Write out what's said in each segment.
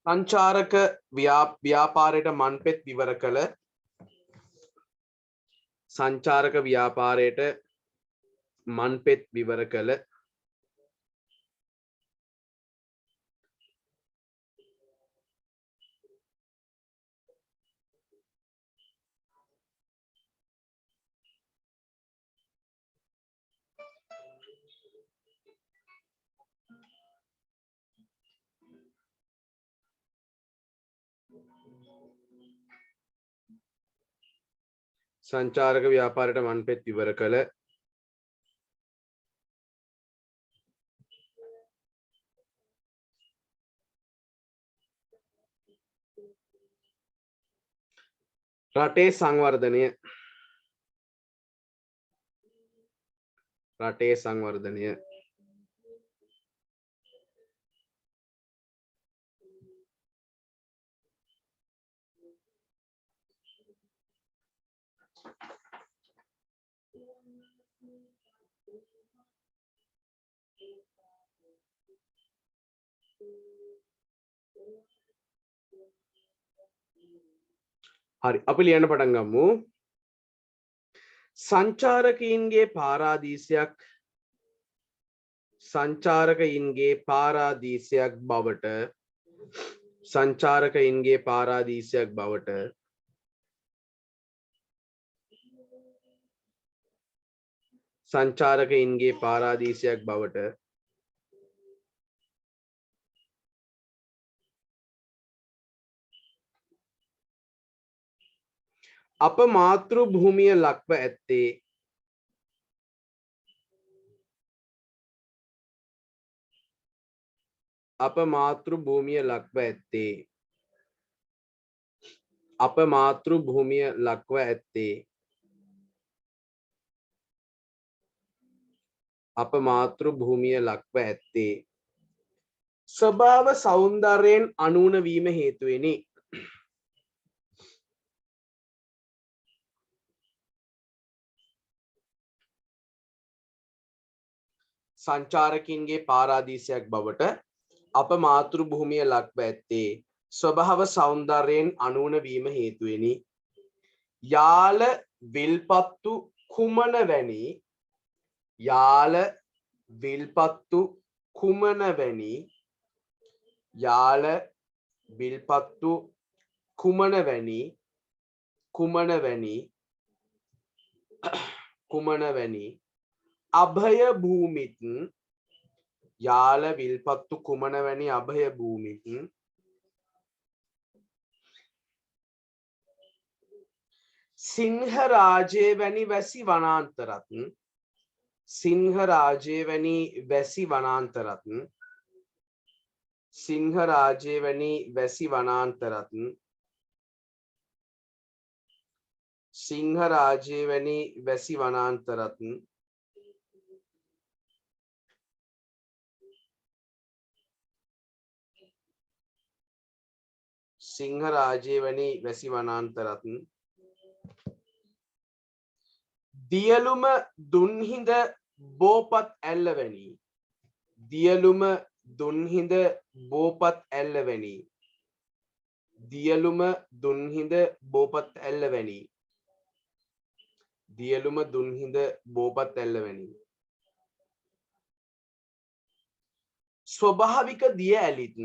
සංචාරක ව්‍යාපාරයට මන්පෙත් විවර කළ සංචාරක ව්‍යාපාරයට මන්පෙත් විවර කළ සංචාරක ව්‍යාපාරයට මන්පෙත් විවර කළ රටේ සංවර්ධනය හරි අපි ලියන්න පටන් ගමු සංචාරකයින්ගේ පාරාදීසයක් බවට අප මාතෘ භූමිය ලක්ව ඇත්තේ ස්වභාව සෞන්දර්යයෙන් අනූන වීම හේතුවෙනි. සංචාරකින්ගේ පාරාදීසයක් බවට අප මාතෘ භූමිය ලක්ව ඇත්තේ ස්වභාව සෞන්දර්යයෙන් අනූන වීම හේතුවෙනි. යාල විල්පත්තු කුමන වැනි අභය භූමිත් යාල විල්පත්තු කුමන වැනි අභය භූමිත් සිංහරාජය වැනි වැසි වනාන්තරත් දියලුම දුන්හිඳ බෝපත් ඇල්ලවැනි ස්වභාවික දිය ඇලිත්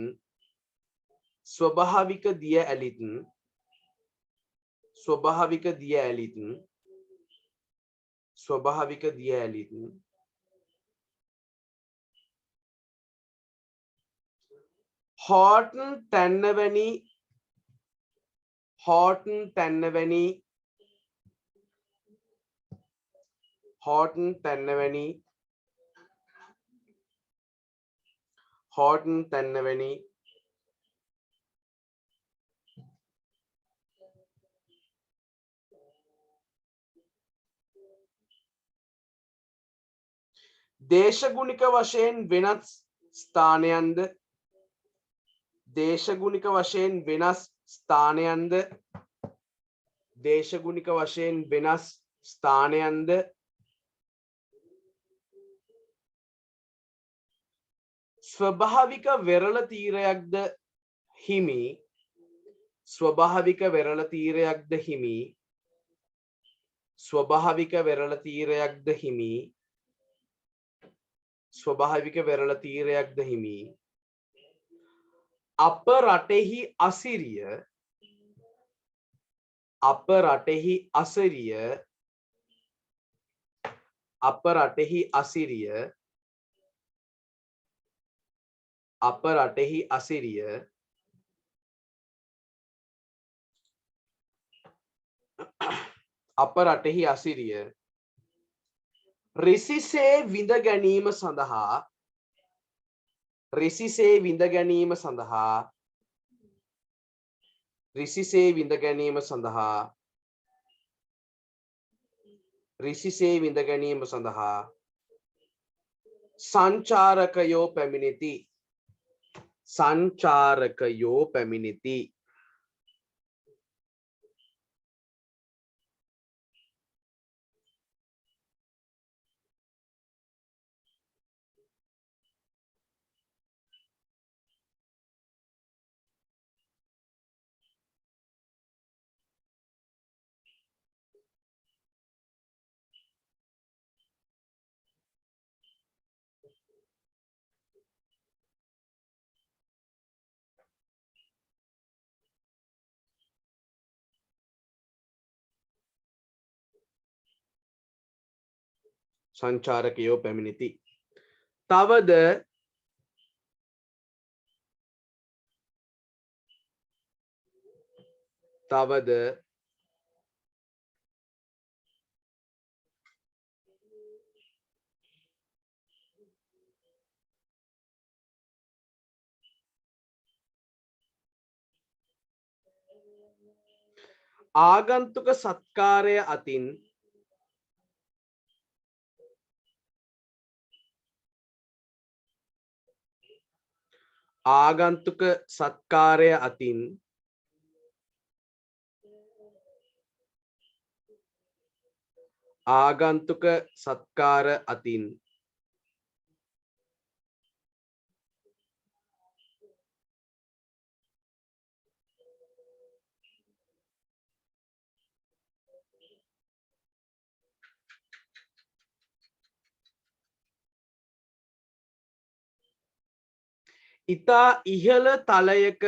හෝටන් තැන්නවැනි දේශගුණික වශයෙන් වෙනස් ස්ථානයන්ද ස්වභාවික වෙරළ තීරයක්ද හිමි ස්වභාවික වෙරළ තීරයක්ද හිමි ස්වභාවික වෙරළ තීරයක්ද හිමි ස්වභාවික වෙරළ තීරයක්ද හිමි අප රටෙහි අසිරිය අප රටෙහි අසිරිය අප රටෙහි අසිරිය අප රටෙහි අසිරිය අප රටෙහි අසිරිය රිසිසේ විඳ ගැනීම සඳහා රිසිසේ විඳ ගැනීම සඳහා රිසිසේ විඳ ගැනීම සඳහා රිසිසේ විඳ ගැනීම සඳහා සංචාරකයෝ පැමිණෙති සංචාරකයෝ පැමිණෙති සංචාරකයෝ පැමිණෙති තවද තවද ආගන්තුක සත්කාරය අතින් ආගන්තුක සත්කාරය අතින් ආගන්තුක සත්කාර අතින් ඉතා ඉහළ තලයක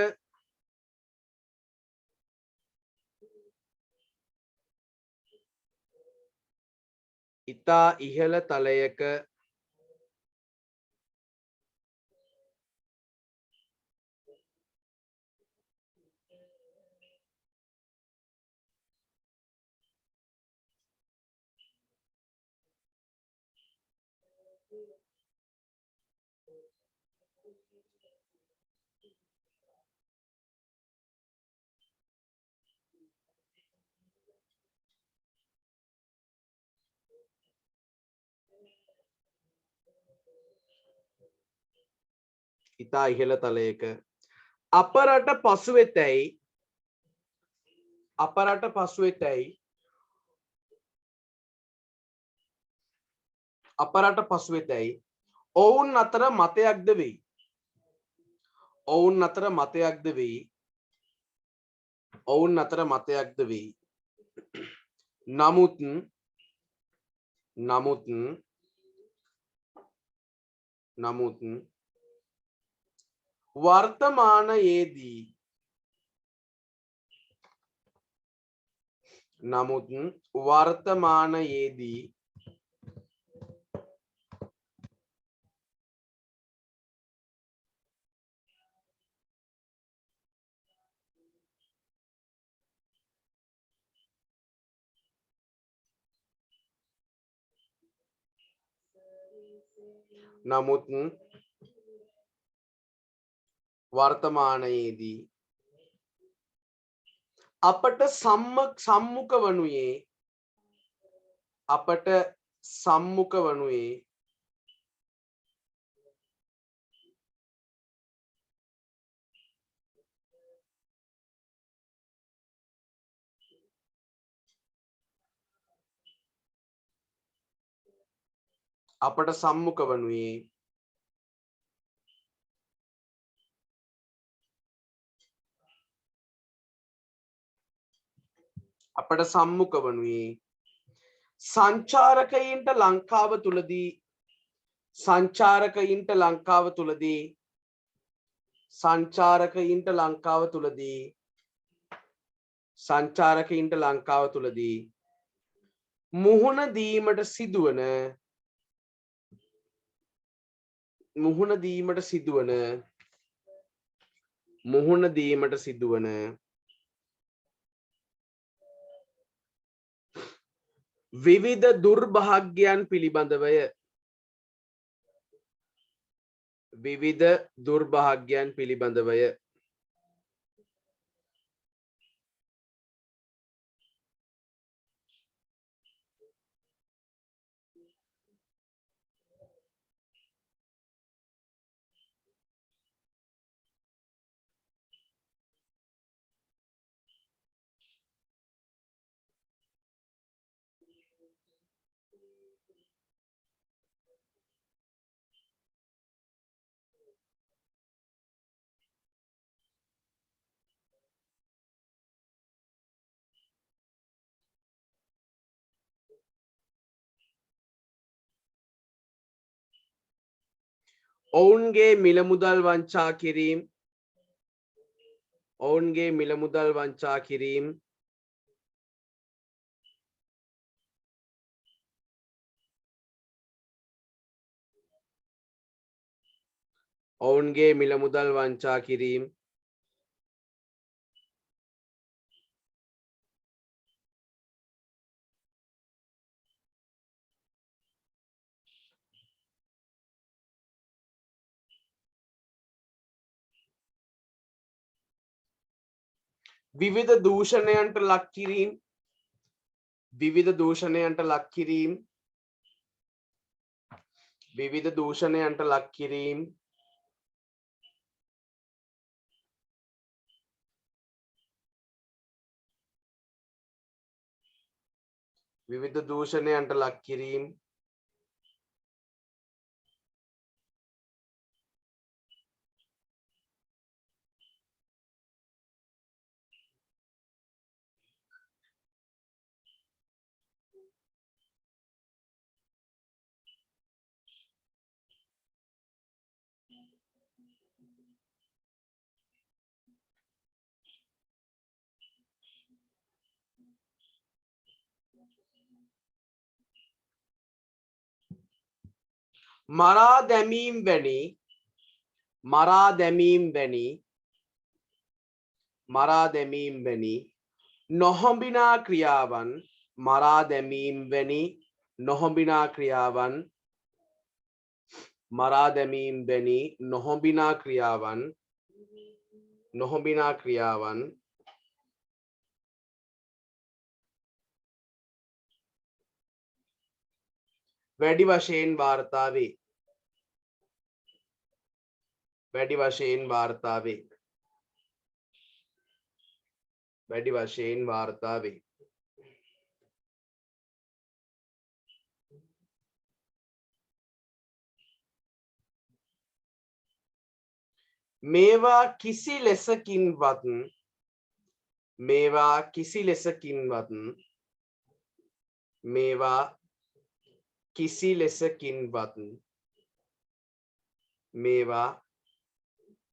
ඉතා ඉහළ තලයක ඉතා ඉහළ තලයක අප රට පසුවෙතැයි අප රට පසුවෙතැයි අප රට පසුවෙතැයි ඔවුන් අතර මතයක්ද වෙයි ඔවුන් අතර මතයක්ද වෙයි ඔවුන් අතර මතයක්ද වෙයි නමුත් නමුත් නමුත් වර්තමානයේදී නමුත් වර්තමානයේදී නමුත් වර්තමානයේදී අපට සම්මුඛ වනුයේ අපට සම්මුඛ වනුයේ අපට සම්මුඛ වනුයේ අපට සම්මුඛ වනුයේ සංචාරකයින්ට ලංකාව තුලදී සංචාරකයින්ට ලංකාව තුලදී සංචාරකයින්ට ලංකාව තුලදී සංචාරකයින්ට ලංකාව තුලදී මුහුණ දීමට සිදුවන මුහුණ දීමට සිදුවන මුහුණ දීමට සිදුවන විවිධ දුර්භාග්‍යයන් පිළිබඳවය විවිධ දුර්භාග්‍යයන් පිළිබඳවය ඔවුන්ගේ මිල මුදල් වංචා කිරීම ඔවුන්ගේ මිල මුදල් වංචා කිරීම ඔවුන්ගේ මිල මුදල් වංචා කිරීම විවිධ දූෂණයන්ට ලක් කිරීම විවිධ දූෂණයන්ට ලක් කිරීම විවිධ දූෂණයන්ට ලක් කිරීම විවිධ දූෂණයන්ට ලක් කිරීම මරා දැමීම් වැනි මරා දැමීම් වැනි මරා දැමීම් වැනි නොහොඹිනා ක්‍රියාවන් මරා දැමීම් වැනි නොහොඹිනා ක්‍රියාවන් මරා දැමීම් වැනි නොහොඹිනා ක්‍රියාවන් වැඩි වශයෙන් වාර්තා වේ වැඩි වශයෙන් වාර්තා වේ වැඩි වශයෙන් වාර්තා වේ මේවා කිසි ලෙසකින්වත් මේවා කිසි ලෙසකින්වත් මේවා කිසි ලෙසකින්වත් මේවා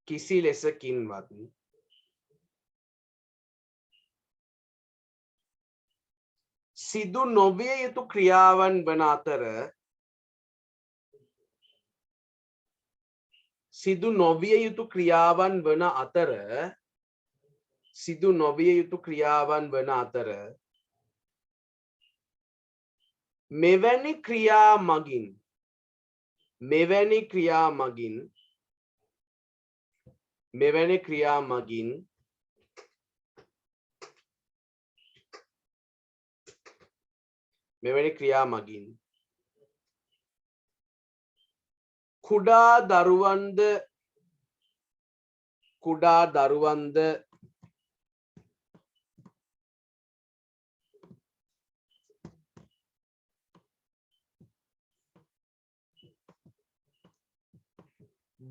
කිසි ලෙසකින්වත් සිදු නොවිය යුතු ක්‍රියාවන් වන අතර සිදු නොවිය යුතු ක්‍රියාවන් වන අතර සිදු නොවිය යුතු ක්‍රියාවන් වන අතර මෙවැනි ක්‍රියා මගින් මෙවැනි ක්‍රියා මගින් මෙවැනි ක්‍රියා මගින් මෙවැනි ක්‍රියා මගින් කුඩා දරුවන්ද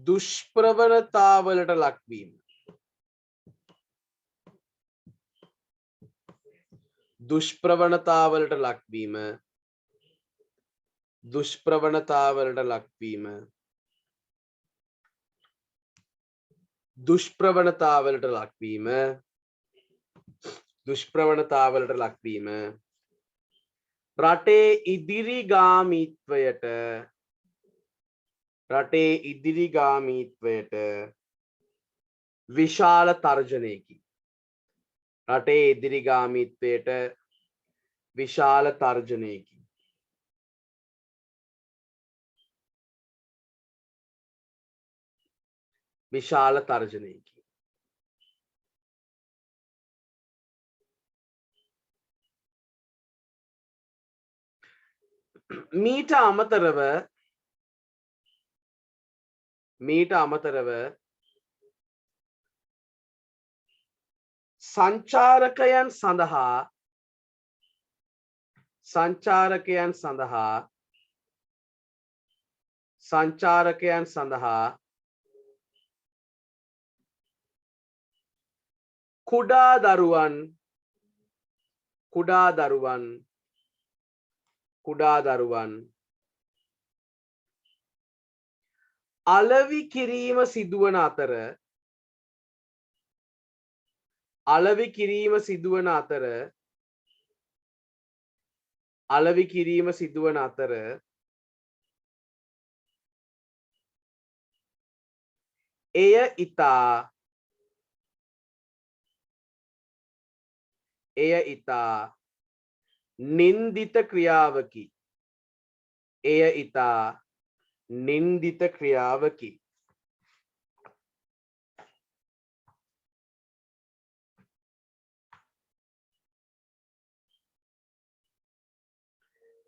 දුෂ්ප්‍රවණතාවලට ලක්වීම දුෂ්ප්‍රවණතාවලට ලක්වීම දුෂ්ප්‍රවණතාවලට ලක්වීම දුෂ්ප්‍රවණතාවලට ලක්වීම දුෂ්ප්‍රවණතාවලට ලක්වීම රටේ ඉදිරිගාමීත්වයට විශාල තර්ජනයකි. රටේ ඉදිරිගාමීත්වයට විශාල තර්ජනයකි. විශාල තර්ජනයකි. මීට අමතරව සංචාරකයන් සඳහා කුඩා දරුවන් අලෙවි කිරීම සිදුවන අතර එය ඉතා නින්දිත ක්‍රියාවකි.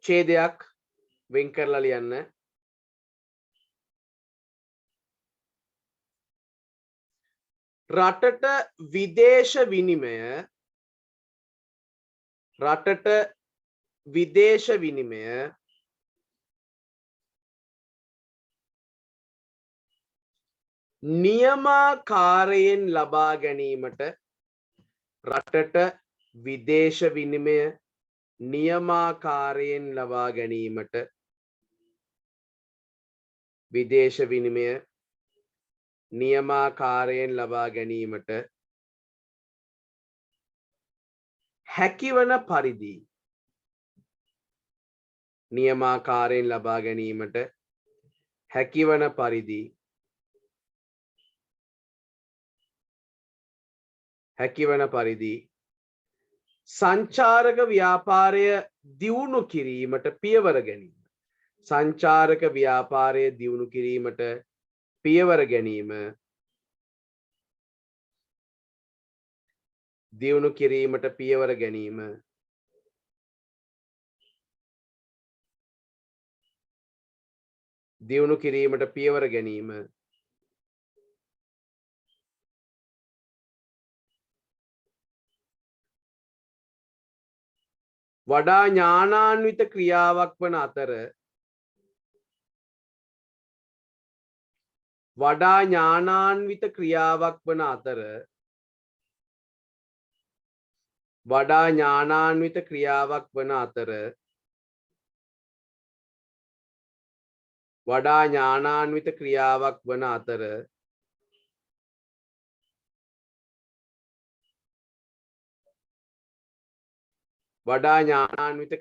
ඡේදයක් වෙන් කරලා ලියන්න. රටට විදේශ විනිමය නියමාකාරයෙන් ලබා ගැනීමට හැකිවන පරිදි සංචාරක ව්‍යාපාරය දියුණු කිරීමට පියවර ගැනීම වඩා ඥානාන්විත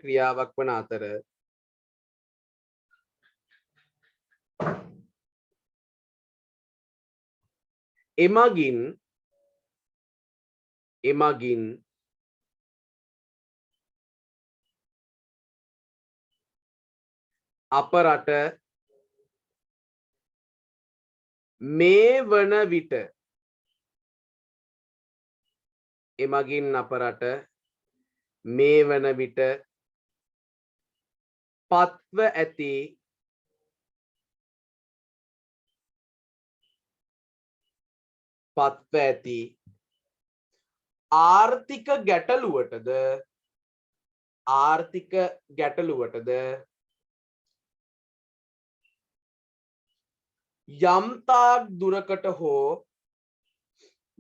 ක්‍රියාවක් වන අතර එමගින් අප රට මේ වන විට පත්ව ඇති ආර්ථික ගැටලුවටද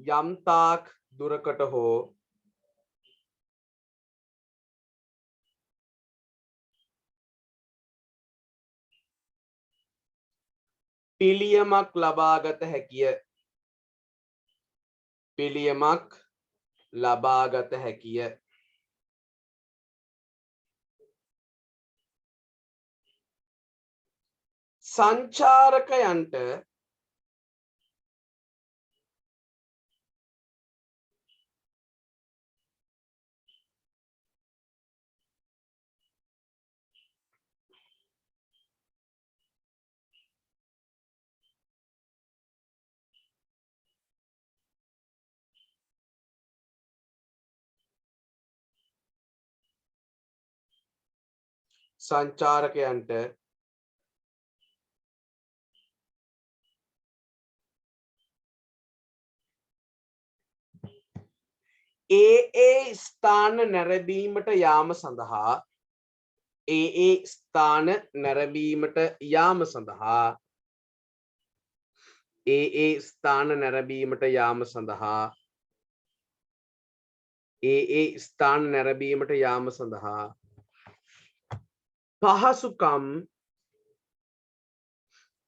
යම්තාක් දුරකට හෝ පිළියමක් ලබාගත හැකිය. පිළියමක් ලබාගත හැකිය. සංචාරකයන්ට සංචාරකයන්ට ඒ ස්ථාන නැරඹීමට යාම සඳහා ඒ ස්ථාන නැරඹීමට යාම සඳහා ඒ ස්ථාන නැරඹීමට යාම සඳහා ඒ ස්ථාන නැරඹීමට යාම සඳහා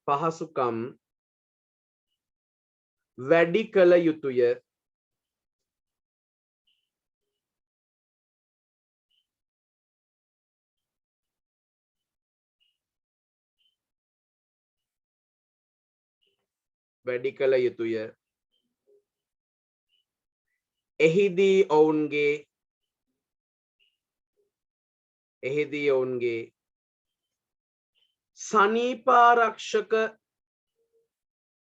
පහසුකම් වැඩි කළ යුතුය. වැඩි කළ යුතුය. එහිදී ඔවුන්ගේ සනීපාරක්ෂක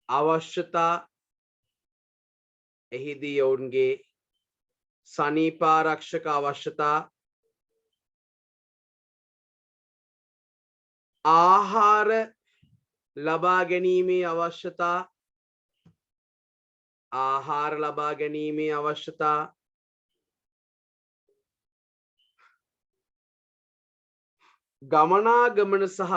අවශ්‍යතා ආහාර ලබා ගැනීමේ අවශ්‍යතා ගමනාගමන සහ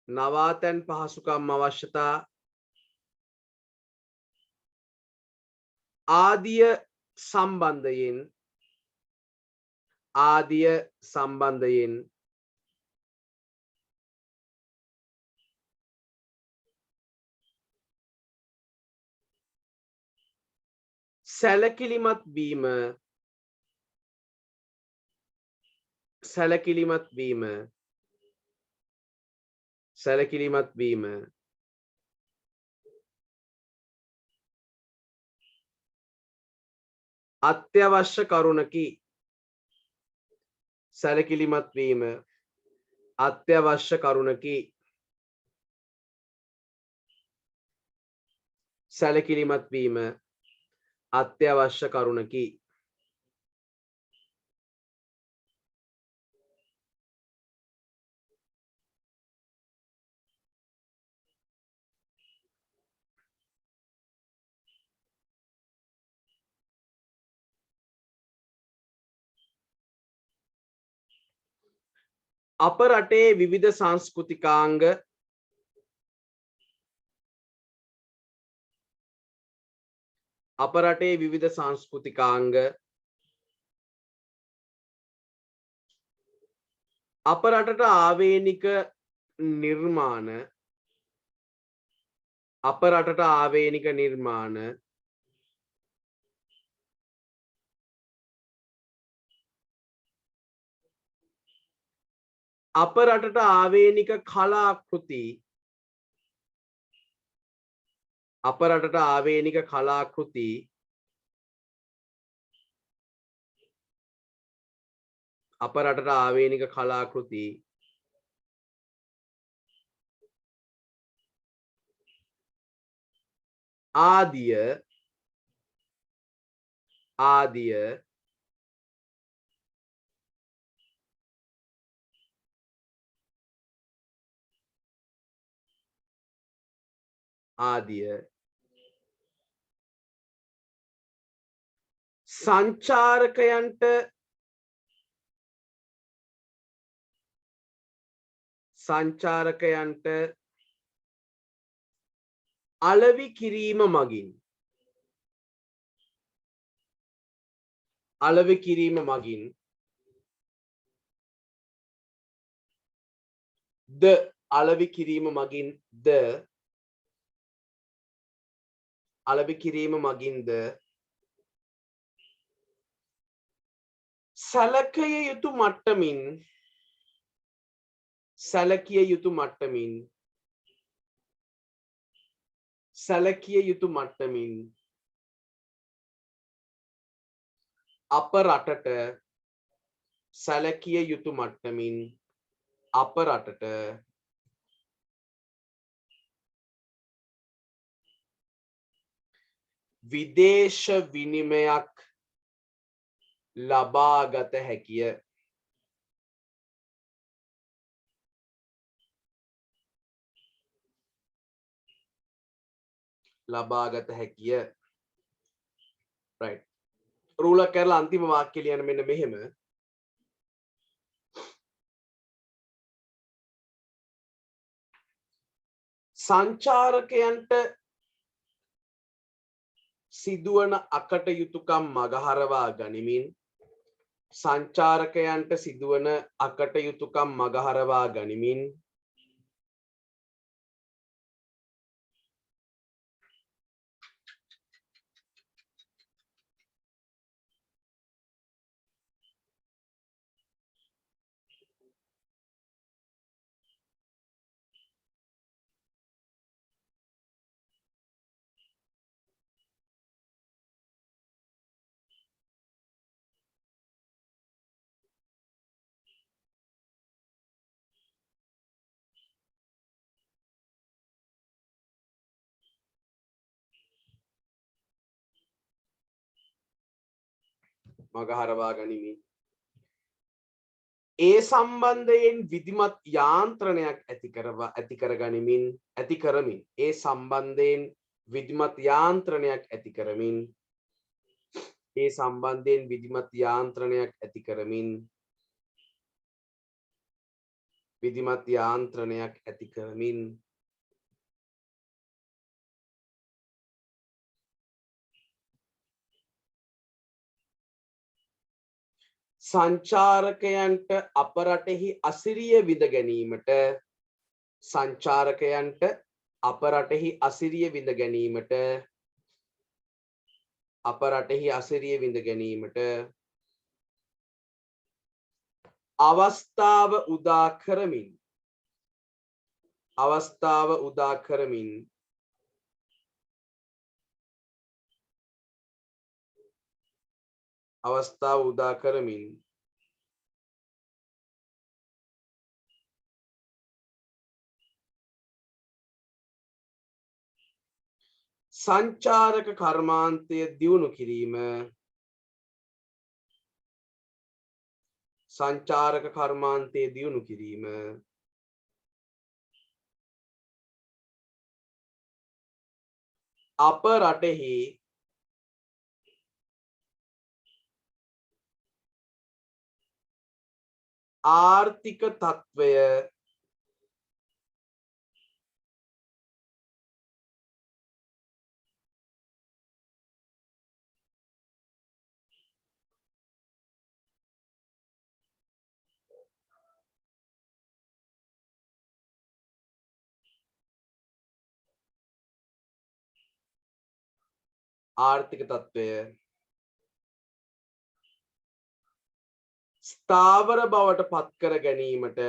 නවාතැන් පහසුකම් අවශ්‍යතා ආදිය සම්බන්ධයෙන් සැලකිලිමත් වීම අත්‍යවශ්‍ය කරුණකි. අප රටේ විවිධ සංස්කෘතිකාංග අප රටට ආවේනික නිර්මාණ අප රටට ආවේනික කලාකෘති ආදිය සංචාරකයන්ට අලෙවි කිරීම මගින් අලෙවි කිරීම මගින් ද අලෙවි කිරීම මගින් ද අලෙවි කිරීම මගින් ද සැලකිය යුතු මට්ටමින් සැලකිය යුතු මට්ටමින් සැලකිය යුතු මට්ටමින් අප රටට සැලකිය යුතු මට්ටමින් අප රටට විදේශ විනිමයක් ලබාගත හැකිය. ලබාගත හැකිය. right රූලක් කරලා අන්තිම වාක්‍ය ලියන්න මෙන්න මෙහෙම. සංචාරකයන්ට සිදුවන අකටයුතුකම් මගහරවා ගනිමින් සංචාරකයන්ට සිදුවන අකටයුතුකම් මගහරවා ගනිමින් මගහරවා ගනිමින් ඒ සම්බන්ධයෙන් විධිමත් යාන්ත්‍රණයක් ඇති කරගනිමින් ඇති කරමින් ඒ සම්බන්ධයෙන් විධිමත් යාන්ත්‍රණයක් ඇති කරමින් ඒ සම්බන්ධයෙන් විධිමත් යාන්ත්‍රණයක් ඇති කරමින් විධිමත් යාන්ත්‍රණයක් ඇති කරමින් සංචාරකයන්ට අප රටෙහි අසිරිය විඳ ගැනීමට සංචාරකයන්ට අප රටෙහි අසිරිය විඳ ගැනීමට අප රටෙහි අසිරිය විඳ ගැනීමට අවස්ථාව උදා කරමින් අවස්ථාව උදා කරමින් අවස්ථාව උදා කරමින් සංචාරක කර්මාන්තය දියුණු කිරීම සංචාරක කර්මාන්තය දියුණු කිරීම අප රටෙහි ආර්ථික තත්ත්වය ආර්ථික තත්ත්වය ස්ථාවර බවට පත් කර ගැනීමට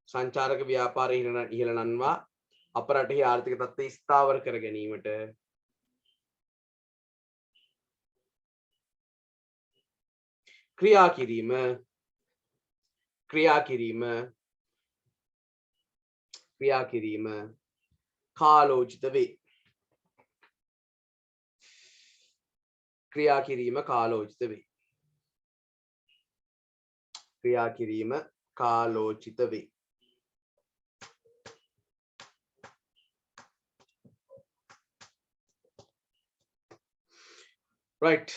සංචාරක ව්‍යාපාරය ඉහළ නංවා අප රටෙහි ආර්ථික තත්ත්වය ස්ථාවර කර ගැනීමට ක්‍රියා කිරීම කාලෝචිත වේ. ක්‍රියා කිරීම කාලෝචිත වේ. ක්‍රියා කිරීම කාලෝචිත වේ. right